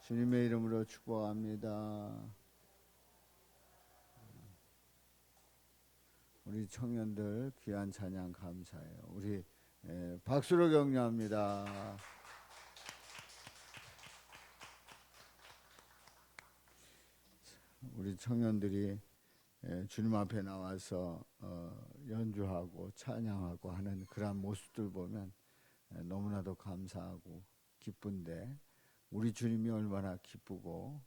주님의 이름으로 축복합니다. 우리 청년들 귀한 찬양 감사해요. 우리 박수로 격려합니다. 우리 청년들이 주님 앞에 나와서 연주하고 찬양하고 하는 그러한 모습들 보면 너무나도 감사하고 기쁜데 우리 주님이 얼마나 기쁘고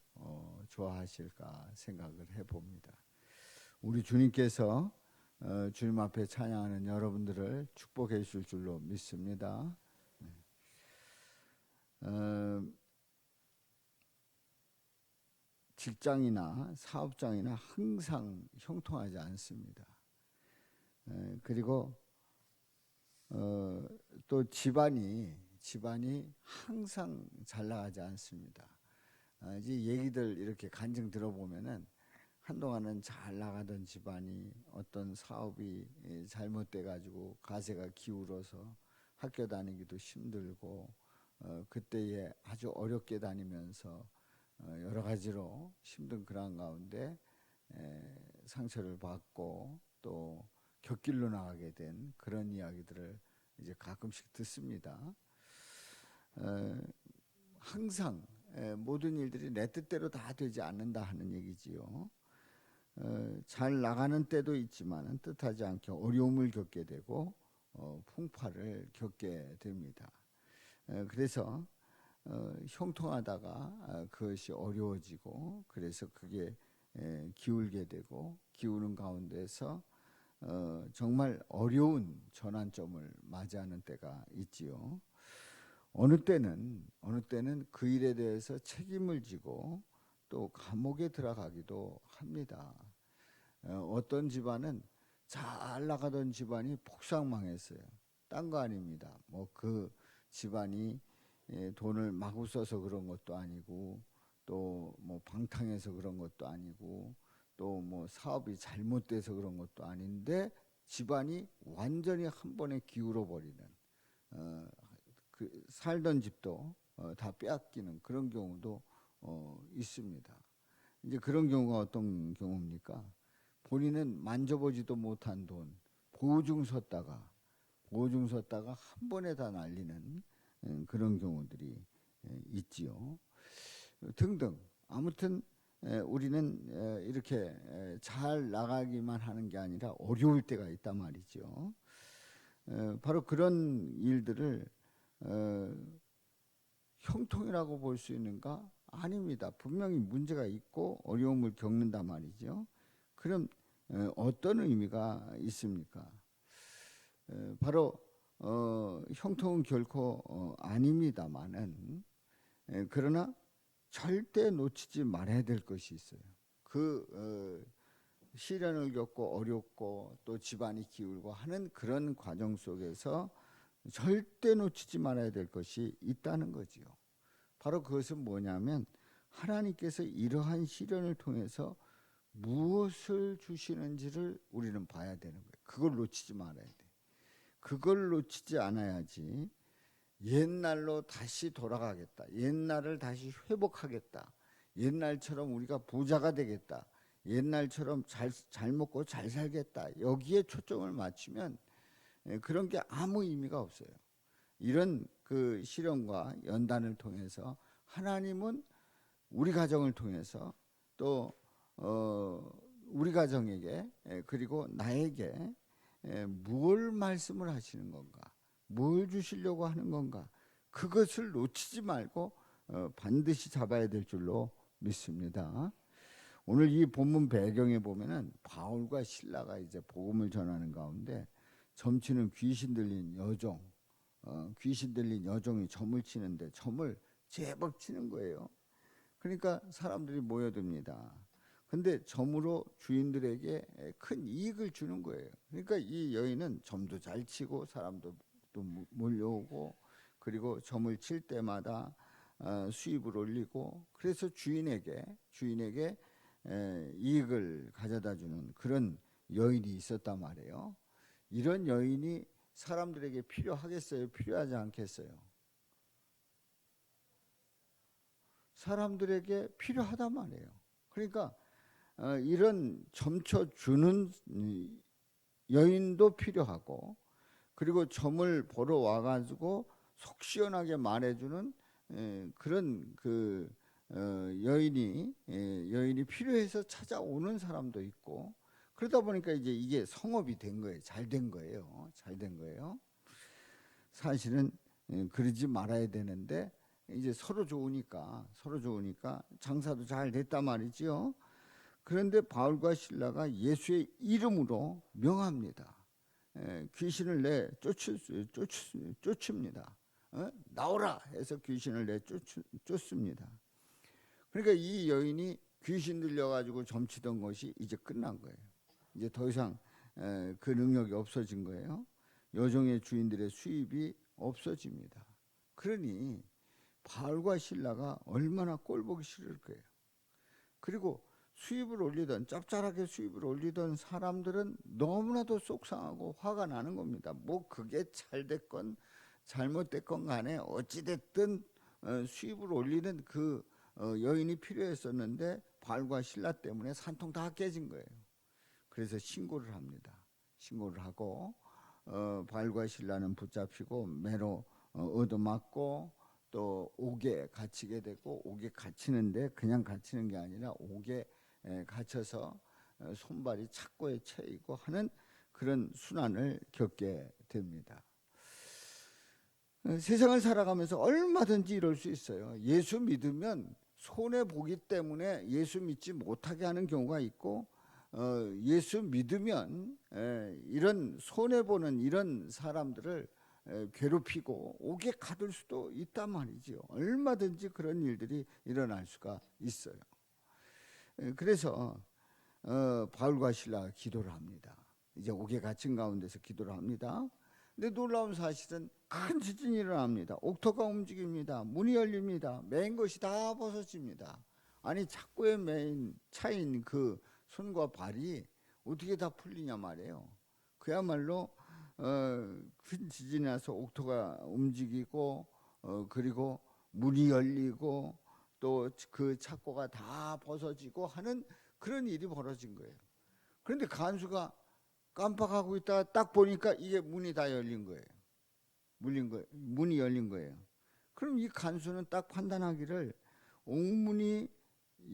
좋아하실까 생각을 해봅니다. 우리 주님께서 주님 앞에 찬양하는 여러분들을 축복해 주실 줄로 믿습니다. 직장이나 사업장이나 항상 형통하지 않습니다. 그리고 또 집안이 항상 잘 나가지 않습니다. 이제 얘기들 이렇게 간증 들어보면은 한동안은 잘 나가던 집안이 어떤 사업이 잘못돼 가지고 가세가 기울어서 학교 다니기도 힘들고 그때에 아주 어렵게 다니면서 여러 가지로 힘든 그런 가운데 상처를 받고 또 곁길로 나가게 된 그런 이야기들을 이제 가끔씩 듣습니다. 항상 모든 일들이 내 뜻대로 다 되지 않는다 하는 얘기지요. 잘 나가는 때도 있지만 뜻하지 않게 어려움을 겪게 되고 풍파를 겪게 됩니다. 그래서 형통하다가 그것이 어려워지고 그래서 그게 기울게 되고 기우는 가운데서 정말 어려운 전환점을 맞이하는 때가 있지요. 어느 때는 그 일에 대해서 책임을 지고 또 감옥에 들어가기도 합니다. 어떤 집안은 잘 나가던 집안이 폭삭망했어요. 딴 거 아닙니다. 뭐 그 집안이 돈을 마구 써서 그런 것도 아니고 또 뭐 방탕해서 그런 것도 아니고 또 뭐 사업이 잘못돼서 그런 것도 아닌데 집안이 완전히 한 번에 기울어 버리는 그 살던 집도 다 빼앗기는 그런 경우도 있습니다. 이제 그런 경우가 어떤 경우입니까? 본인은 만져보지도 못한 돈 보증 섰다가 한 번에 다 날리는 그런 경우들이 있지요. 등등. 아무튼 우리는 이렇게 잘 나가기만 하는 게 아니라 어려울 때가 있단 말이죠. 바로 그런 일들을 형통이라고 볼 수 있는가? 아닙니다. 분명히 문제가 있고 어려움을 겪는단 말이죠. 그럼 어떤 의미가 있습니까? 바로 형통은 결코 아닙니다만은 그러나 절대 놓치지 말아야 될 것이 있어요. 그 시련을 겪고 어렵고 또 집안이 기울고 하는 그런 과정 속에서 절대 놓치지 말아야 될 것이 있다는 거지요. 바로 그것은 뭐냐면 하나님께서 이러한 시련을 통해서 무엇을 주시는지를 우리는 봐야 되는 거예요. 그걸 놓치지 말아야 돼. 그걸 놓치지 않아야지 옛날로 다시 돌아가겠다. 옛날을 다시 회복하겠다. 옛날처럼 우리가 부자가 되겠다. 옛날처럼 잘 먹고 잘 살겠다. 여기에 초점을 맞추면 그런 게 아무 의미가 없어요. 이런 그 시련과 연단을 통해서 하나님은 우리 가정을 통해서 또 우리 가정에게 그리고 나에게 뭘 말씀을 하시는 건가, 뭘 주시려고 하는 건가, 그것을 놓치지 말고 반드시 잡아야 될 줄로 믿습니다. 오늘 이 본문 배경에 보면은 바울과 실라가 이제 복음을 전하는 가운데 점치는 귀신 들린 여종이 점을 치는데 점을 제법 치는 거예요. 그러니까 사람들이 모여듭니다. 근데 점으로 주인들에게 큰 이익을 주는 거예요. 그러니까 이 여인은 점도 잘 치고 사람도 또 몰려오고 그리고 점을 칠 때마다 수입을 올리고 그래서 주인에게 이익을 가져다 주는 그런 여인이 있었단 말이에요. 이런 여인이 사람들에게 필요하겠어요? 필요하지 않겠어요? 사람들에게 필요하단 말이에요. 그러니까 이런 점쳐주는 여인도 필요하고, 그리고 점을 보러 와가지고 속 시원하게 말해주는 그런 여인이 필요해서 찾아오는 사람도 있고, 그러다 보니까 이제 이게 성업이 된 거예요. 잘 된 거예요. 잘 된 거예요. 사실은 그러지 말아야 되는데 이제 서로 좋으니까 장사도 잘 됐단 말이지요. 그런데 바울과 실라가 예수의 이름으로 명합니다. 귀신을 쫓습니다. 나오라 해서 귀신을 쫓습니다. 그러니까 이 여인이 귀신 들려가지고 점치던 것이 이제 끝난 거예요. 이제 더 이상 그 능력이 없어진 거예요. 여종의 주인들의 수입이 없어집니다. 그러니 바울과 실라가 얼마나 꼴보기 싫을 거예요. 그리고 짭짤하게 수입을 올리던 사람들은 너무나도 속상하고 화가 나는 겁니다. 뭐 그게 잘 됐건 잘못됐건 간에 어찌됐든 수입을 올리는 그 여인이 필요했었는데 바울과 실라 때문에 산통 다 깨진 거예요. 그래서 신고를 합니다. 신고를 하고 바울과 실라는 붙잡히고 매로 얻어맞고 또 옥에 갇히게 되고, 옥에 갇히는데 그냥 갇히는 게 아니라 옥에 갇혀서 손발이 착고에 채이고 하는 그런 순환을 겪게 됩니다. 세상을 살아가면서 얼마든지 이럴 수 있어요. 예수 믿으면 손해보기 때문에 예수 믿지 못하게 하는 경우가 있고, 예수 믿으면 이런 손해보는 이런 사람들을 괴롭히고 옥에 가둘 수도 있단 말이죠. 얼마든지 그런 일들이 일어날 수가 있어요. 그래서 바울과 실라가 기도를 합니다. 이제 옥에 갇힌 가운데서 기도를 합니다. 근데 놀라운 사실은 큰 지진이 일어납니다. 옥토가 움직입니다. 문이 열립니다. 매인 것이 다 벗어집니다. 아니 착고에 차인 그 손과 발이 어떻게 다 풀리냐 말이에요. 그야말로 큰 지진이 나서 옥토가 움직이고 그리고 문이 열리고 또 그 착고가 다 벗어지고 하는 그런 일이 벌어진 거예요. 그런데 간수가 깜빡하고 있다가 딱 보니까 이게 문이 다 열린 거예요. 문이 열린 거예요. 그럼 이 간수는 딱 판단하기를 옥문이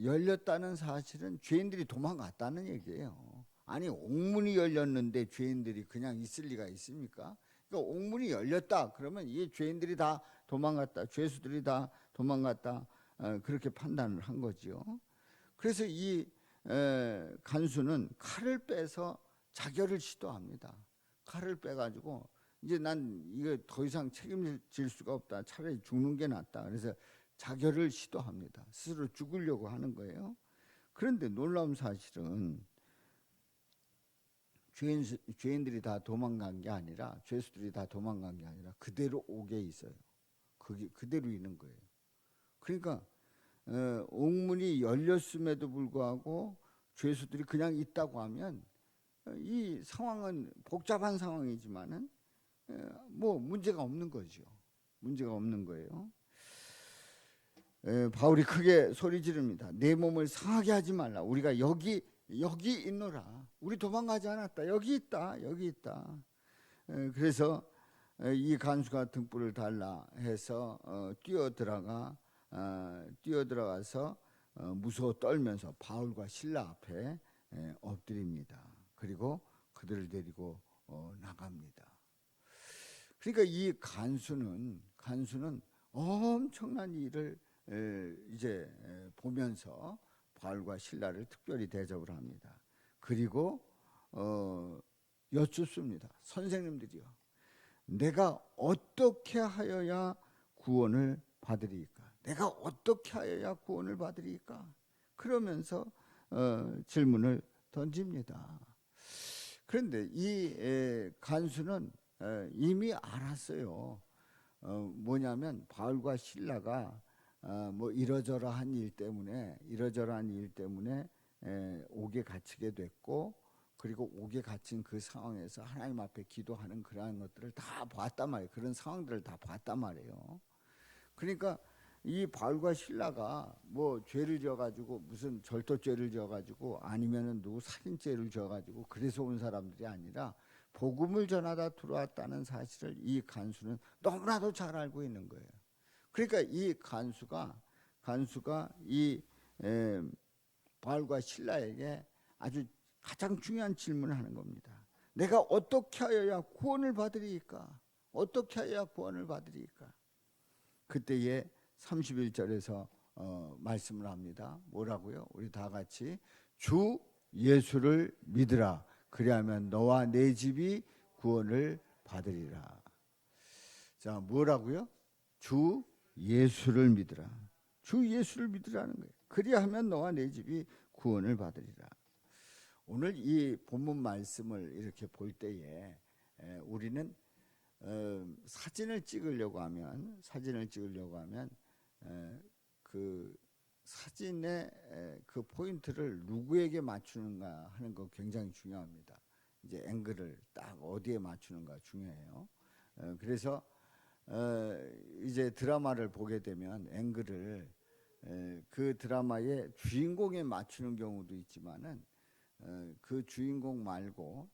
열렸다는 사실은 죄인들이 도망갔다는 얘기예요. 아니 옥문이 열렸는데 죄인들이 그냥 있을 리가 있습니까? 그러니까 옥문이 열렸다 그러면 이 죄인들이 다 도망갔다, 죄수들이 다 도망갔다, 그렇게 판단을 한 거지요. 그래서 이 간수는 칼을 빼서 자결을 시도합니다. 칼을 빼가지고 이제 난 이거 더 이상 책임질 수가 없다, 차라리 죽는 게 낫다. 그래서 자결을 시도합니다. 스스로 죽으려고 하는 거예요. 그런데 놀라운 사실은 죄인들이 다 도망간 게 아니라, 죄수들이 다 도망간 게 아니라 그대로 옥에 있어요. 그게 그대로 있는 거예요. 그러니까 옥문이 열렸음에도 불구하고 죄수들이 그냥 있다고 하면 이 상황은 복잡한 상황이지만은 뭐 문제가 없는 거죠. 문제가 없는 거예요. 바울이 크게 소리 지릅니다. 내 몸을 상하게 하지 말라. 우리가 여기 있노라. 우리 도망가지 않았다. 여기 있다. 그래서 이 간수가 등불을 달라 해서 뛰어들어가서 무서워 떨면서 바울과 실라 앞에 엎드립니다. 그리고 그들을 데리고 나갑니다. 그러니까 이 간수는 엄청난 일을 이제 보면서 바울과 실라를 특별히 대접을 합니다. 그리고 여쭙습니다. 선생님들이요, 내가 어떻게 하여야 구원을 받으리까? 내가 어떻게 하여야 구원을 받으리까? 그러면서 질문을 던집니다. 그런데 이 간수는 이미 알았어요. 뭐냐면 바울과 실라가 뭐 이러저러한 일 때문에 옥에 갇히게 됐고, 그리고 옥에 갇힌 그 상황에서 하나님 앞에 기도하는 그러한 것들을 다 봤단 말이에요. 그런 상황들을 다 봤단 말이에요. 그러니까 이 바울과 실라가 뭐 죄를 지어가지고 무슨 절도죄를 지어가지고 아니면은 누구 살인죄를 지어가지고 그래서 온 사람들이 아니라 복음을 전하다 들어왔다는 사실을 이 간수는 너무나도 잘 알고 있는 거예요. 그러니까 이 간수가 이 바울과 실라에게 아주 가장 중요한 질문을 하는 겁니다. 내가 어떻게 하여야 구원을 받으리까? 어떻게 하여야 구원을 받으리까? 그때에 31절에서 말씀을 합니다. 뭐라고요? 우리 다 같이 주 예수를 믿으라. 그리하면 너와 내 집이 구원을 받으리라. 자, 뭐라고요? 주 예수를 믿으라. 주 예수를 믿으라는 거예요. 그리하면 너와 내 집이 구원을 받으리라. 오늘 이 본문 말씀을 이렇게 볼 때에 우리는 사진을 찍으려고 하면 그 사진의 그 포인트를 누구에게 맞추는가 하는 거 굉장히 중요합니다. 이제 앵글을 딱 어디에 맞추는가 중요해요. 그래서 이제 드라마를 보게 되면 앵글을 그 드라마의 주인공에 맞추는 경우도 있지만은 그 주인공 말고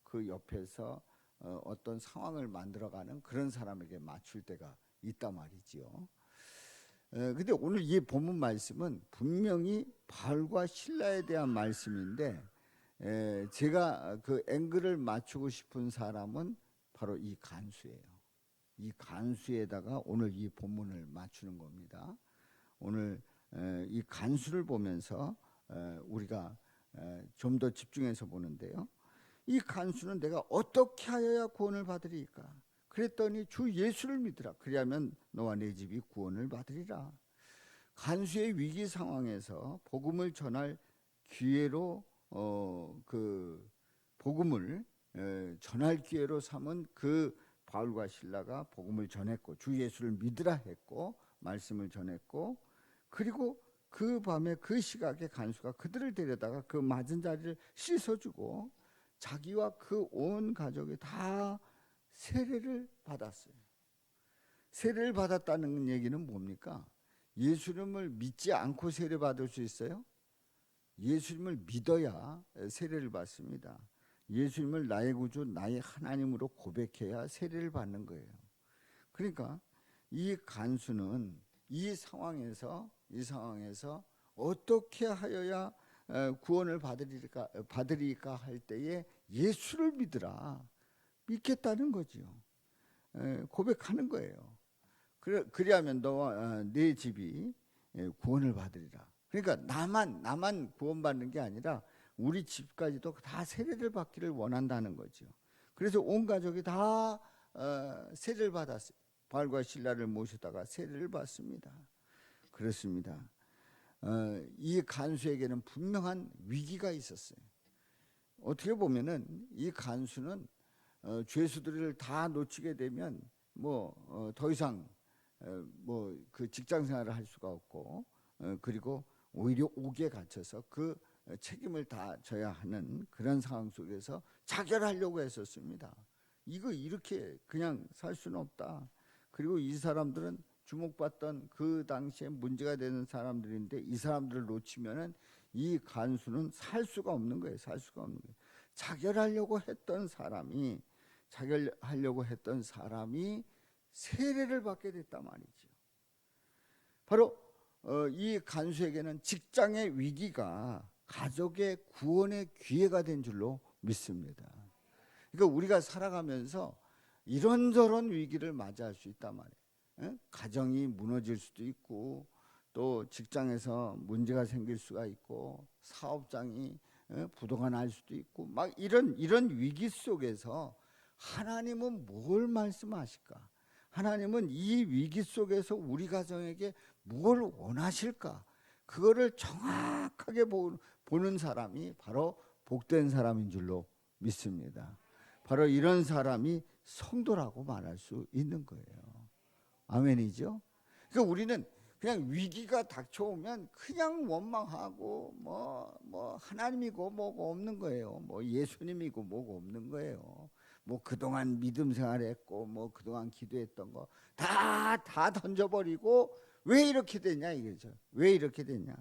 그 옆에서 어떤 상황을 만들어가는 그런 사람에게 맞출 때가 있단 말이지요. 근데 오늘 이 본문 말씀은 분명히 바울과 실라에 대한 말씀인데 제가 그 앵글을 맞추고 싶은 사람은 바로 이 간수예요. 이 간수에다가 오늘 이 본문을 맞추는 겁니다. 오늘 이 간수를 보면서 우리가 좀 더 집중해서 보는데요. 이 간수는 내가 어떻게 하여야 구원을 받으리까? 그랬더니 주 예수를 믿으라. 그리하면 너와 내 집이 구원을 받으리라. 간수의 위기 상황에서 복음을 전할 기회로 그 복음을 전할 기회로 삼은 그 바울과 실라가 복음을 전했고 주 예수를 믿으라 했고 말씀을 전했고 그리고 그 밤에 그 시각에 간수가 그들을 데려다가 그 맞은 자리를 씻어주고 자기와 그 온 가족이 다 세례를 받았어요. 세례를 받았다는 얘기는 뭡니까? 예수님을 믿지 않고 세례 받을 수 있어요? 예수님을 믿어야 세례를 받습니다. 예수님을 나의 구주, 나의 하나님으로 고백해야 세례를 받는 거예요. 그러니까 이 간수는 이 상황에서 어떻게 하여야 구원을 받으리까 할 때에 예수를 믿으라. 믿겠다는 거지요. 고백하는 거예요. 그리하면 너와 네 집이 구원을 받으리라. 그러니까 나만 구원받는 게 아니라 우리 집까지도 다 세례를 받기를 원한다는 거죠. 그래서 온 가족이 다 세례를 받았어요. 바울과 실라를 모시다가 세례를 받습니다. 그렇습니다. 이 간수에게는 분명한 위기가 있었어요. 어떻게 보면은 이 간수는 죄수들을 다 놓치게 되면 뭐 더 이상 뭐 그 직장 생활을 할 수가 없고 그리고 오히려 옥에 갇혀서 그 책임을 다 져야 하는 그런 상황 속에서 자결하려고 했었습니다. 이거 이렇게 그냥 살 수는 없다. 그리고 이 사람들은 주목받던 그 당시에 문제가 되는 사람들인데 이 사람들을 놓치면은 이 간수는 살 수가 없는 거예요. 자결하려고 했던 사람이 세례를 받게 됐단 말이죠. 바로 이 간수에게는 직장의 위기가 가족의 구원의 기회가 된 줄로 믿습니다. 그러니까 우리가 살아가면서 이런저런 위기를 맞이할 수 있단 말이에요. 가정이 무너질 수도 있고 또 직장에서 문제가 생길 수가 있고 사업장이 부도가 날 수도 있고 막 이런 위기 속에서 하나님은 뭘 말씀하실까? 하나님은 이 위기 속에서 우리 가정에게 뭘 원하실까? 그거를 정확하게 보는 사람이 바로 복된 사람인 줄로 믿습니다. 바로 이런 사람이 성도라고 말할 수 있는 거예요. 아멘이죠? 그러니까 우리는 그냥 위기가 닥쳐오면 그냥 원망하고 뭐 하나님이고 뭐고 없는 거예요. 뭐 예수님이고 뭐고 없는 거예요. 뭐 그동안 믿음 생활했고 뭐 그동안 기도했던 거 다 던져버리고 왜 이렇게 됐냐 이거죠. 왜 이렇게 됐냐?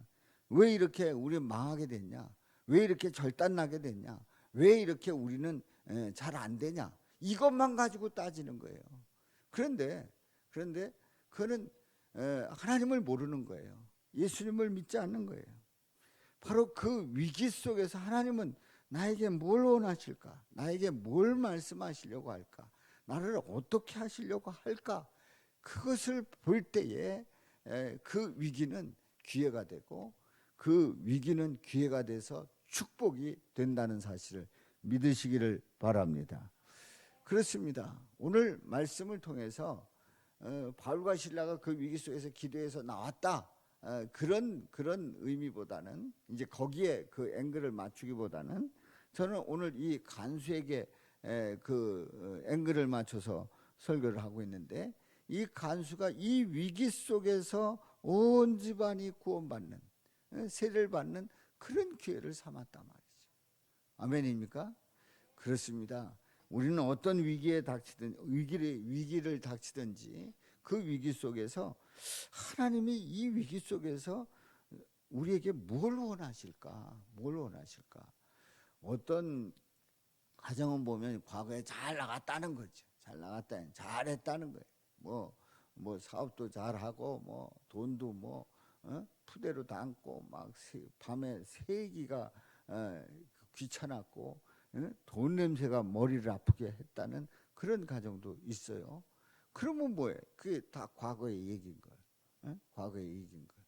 왜 이렇게 우리 망하게 됐냐? 왜 이렇게 절단나게 됐냐? 왜 이렇게 우리는 잘 안 되냐? 이것만 가지고 따지는 거예요. 그런데 그는 하나님을 모르는 거예요. 예수님을 믿지 않는 거예요. 바로 그 위기 속에서 하나님은 나에게 뭘 원하실까? 나에게 뭘 말씀하시려고 할까? 나를 어떻게 하시려고 할까? 그것을 볼 때에 그 위기는 기회가 되고 그 위기는 기회가 돼서 축복이 된다는 사실을 믿으시기를 바랍니다. 그렇습니다. 오늘 말씀을 통해서 바울과 실라가 그 위기 속에서 기도해서 나왔다. 그런 의미보다는 이제 거기에 그 앵글을 맞추기보다는 저는 오늘 이 간수에게 그 앵글을 맞춰서 설교를 하고 있는데 이 간수가 이 위기 속에서 온 집안이 구원받는 세례를 받는 그런 기회를 삼았단 말이죠. 아멘입니까? 그렇습니다. 우리는 어떤 위기에 닥치든 위기를 닥치든지 그 위기 속에서 하나님이 이 위기 속에서 우리에게 뭘 원하실까? 뭘 원하실까? 어떤 가정은 보면 과거에 잘 나갔다는 거죠. 잘 나갔다, 잘했다는 거예요. 뭐 사업도 잘하고 뭐 돈도 뭐 푸대로 담고 막 밤에 세기가 귀찮았고 돈 냄새가 머리를 아프게 했다는 그런 가정도 있어요. 그러면 뭐예요? 그게 다 과거의 얘기인 거예요. 과거의 얘기인 거예요.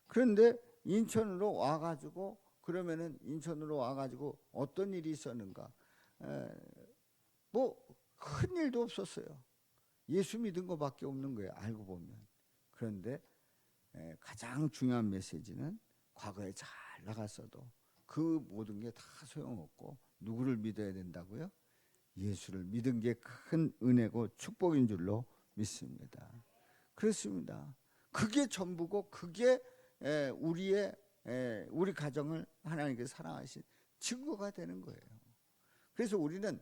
그런데 인천으로 와가지고 그러면은 인천으로 와가지고 어떤 일이 있었는가? 뭐 큰 일도 없었어요. 예수 믿은 것밖에 없는 거예요. 알고 보면. 그런데 가장 중요한 메시지는 과거에 잘 나갔어도 그 모든 게 다 소용없고 누구를 믿어야 된다고요? 예수를 믿은 게 큰 은혜고 축복인 줄로 믿습니다. 그렇습니다. 그게 전부고 그게 우리 가정을 하나님께 사랑하신 증거가 되는 거예요. 그래서 우리는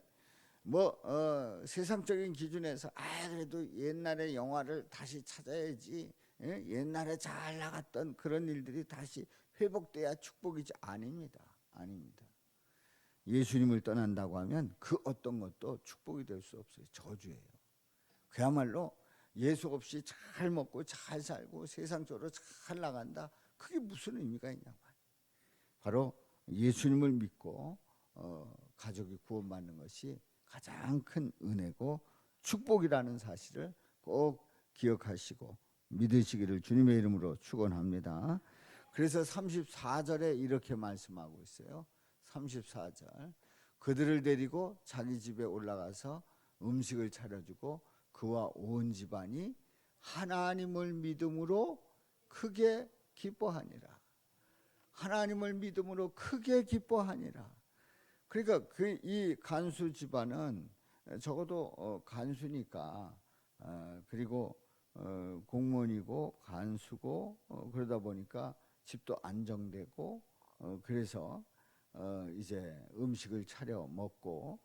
세상적인 기준에서 그래도 옛날의 영화를 다시 찾아야지, 옛날에 잘 나갔던 그런 일들이 다시 회복돼야 축복이지. 아닙니다. 예수님을 떠난다고 하면 그 어떤 것도 축복이 될 수 없어요. 저주예요. 그야말로 예수 없이 잘 먹고 잘 살고 세상적으로 잘 나간다. 그게 무슨 의미가 있냐고. 바로 예수님을 믿고 가족이 구원받는 것이 가장 큰 은혜고 축복이라는 사실을 꼭 기억하시고 믿으시기를 주님의 이름으로 축원합니다. 그래서 34절에 이렇게 말씀하고 있어요. 34절. 그들을 데리고 자기 집에 올라가서 음식을 차려주고 그와 온 집안이 하나님을 믿음으로 크게 기뻐하니라. 하나님을 믿음으로 크게 기뻐하니라. 그러니까 이 간수 집안은 적어도 간수니까 그리고 공무원이고 간수고 그러다 보니까 집도 안정되고 그래서 이제 음식을 차려 먹고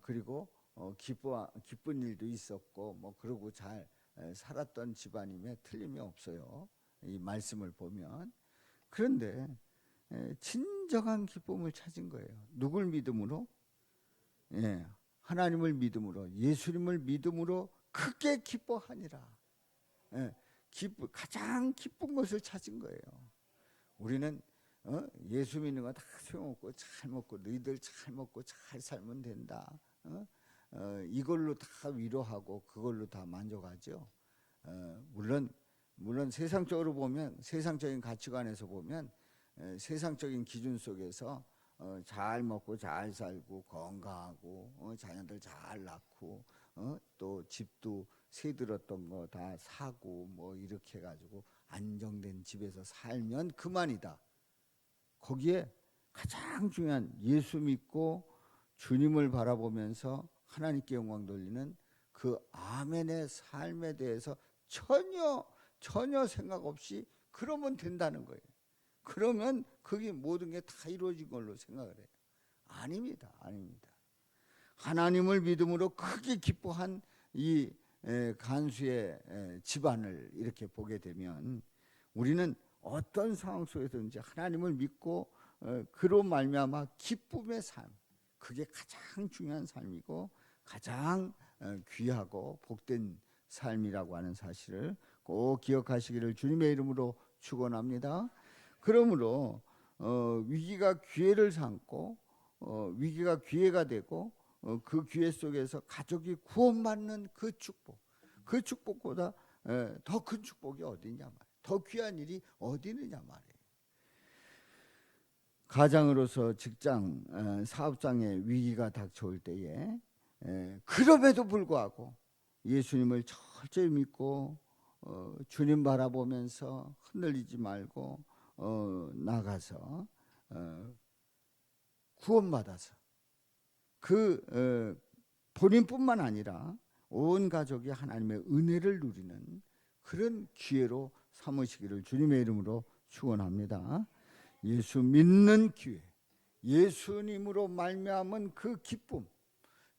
그리고 기쁜 일도 있었고 뭐 그러고 잘 살았던 집안임에 틀림이 없어요. 이 말씀을 보면. 그런데 진정한 기쁨을 찾은 거예요. 누굴 믿음으로? 하나님을 믿음으로, 예수님을 믿음으로 크게 기뻐하니라. 가장 기쁜 것을 찾은 거예요. 우리는 예수 믿는 거 다 소용없고 잘 먹고 너희들 잘 먹고 잘 살면 된다. 이걸로 다 위로하고 그걸로 다 만족하죠. 물론 세상적으로 보면, 세상적인 가치관에서 보면, 세상적인 기준 속에서 잘 먹고 잘 살고 건강하고 자녀들 잘 낳고 또 집도 새 들었던 거 다 사고 뭐 이렇게 해가지고 안정된 집에서 살면 그만이다. 거기에 가장 중요한 예수 믿고 주님을 바라보면서 하나님께 영광 돌리는 그 아멘의 삶에 대해서 전혀 생각 없이 그러면 된다는 거예요. 그러면 그게 모든 게 다 이루어진 걸로 생각을 해요. 아닙니다. 하나님을 믿음으로 크게 기뻐한 이 간수의 집안을 이렇게 보게 되면 우리는 어떤 상황 속에서든지 하나님을 믿고 그로 말미암아 기쁨의 삶, 그게 가장 중요한 삶이고 가장 귀하고 복된 삶이라고 하는 사실을 꼭 기억하시기를 주님의 이름으로 축원합니다. 그러므로 위기가 기회를 삼고 위기가 기회가 되고 그 기회 속에서 가족이 구원받는 그 축복보다 더 큰 축복이 어디냐 말이에요. 더 귀한 일이 어디 있느냐 말이에요. 가장으로서 직장, 사업장에 위기가 닥쳐올 때에 그럼에도 불구하고 예수님을 철저히 믿고 주님 바라보면서 흔들리지 말고 나가서 구원받아서 본인뿐만 아니라 온 가족이 하나님의 은혜를 누리는 그런 기회로 삼으시기를 주님의 이름으로 축원합니다. 예수 믿는 기회, 예수님으로 말미암은 그 기쁨,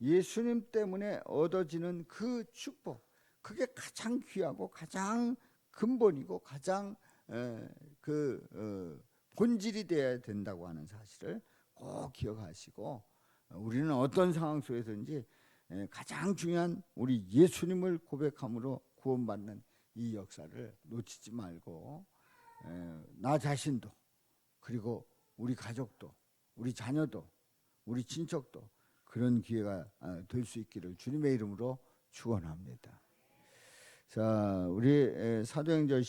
예수님 때문에 얻어지는 그 축복, 그게 가장 귀하고 가장 근본이고 가장 본질이 되어야 된다고 하는 사실을 꼭 기억하시고 우리는 어떤 상황 속에서든지 가장 중요한 우리 예수님을 고백함으로 구원받는 이 역사를 놓치지 말고 나 자신도 그리고 우리 가족도 우리 자녀도 우리 친척도 그런 기회가 될 수 있기를 주님의 이름으로 축원합니다. 자, 우리 사도행전